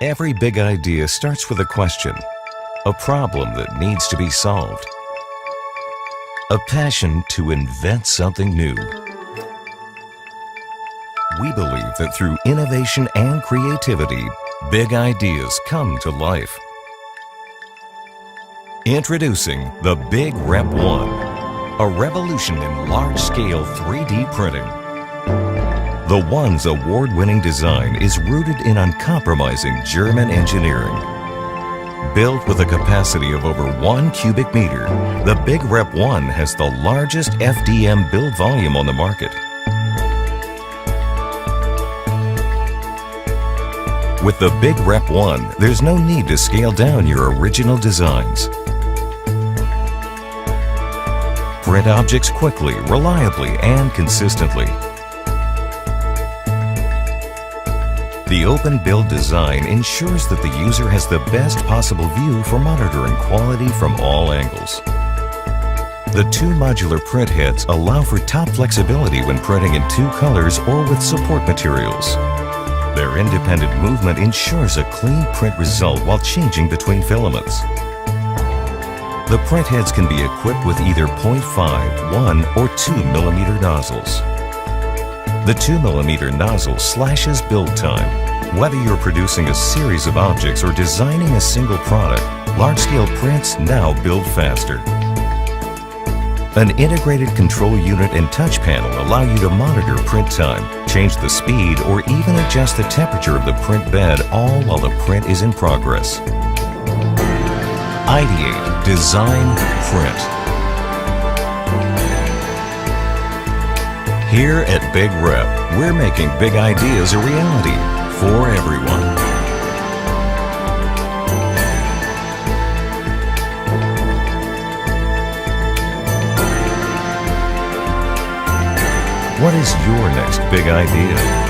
Every big idea starts with a question, a problem that needs to be solved, a passion to invent something new. We believe that through innovation and creativity, big ideas come to life. Introducing the BigRep ONE, a revolution in large-scale 3D printing. The One's award-winning design is rooted in uncompromising German engineering. Built with a capacity of over 1 cubic meter, the BigRep ONE has the largest FDM build volume on the market. With the BigRep ONE, there's no need to scale down your original designs. Print objects quickly, reliably, and consistently. The open build design ensures that the user has the best possible view for monitoring quality from all angles. The two modular print heads allow for top flexibility when printing in 2 colors or with support materials. Their independent movement ensures a clean print result while changing between filaments. The print heads can be equipped with either 0.5, 1, or 2 mm nozzles. The 2 mm nozzle slashes build time. Whether you're producing a series of objects or designing a single product, large-scale prints now build faster. An integrated control unit and touch panel allow you to monitor print time, change the speed, or even adjust the temperature of the print bed, all while the print is in progress. Ideate, design, print. Here at BigRep, we're making big ideas a reality for everyone. What is your next big idea?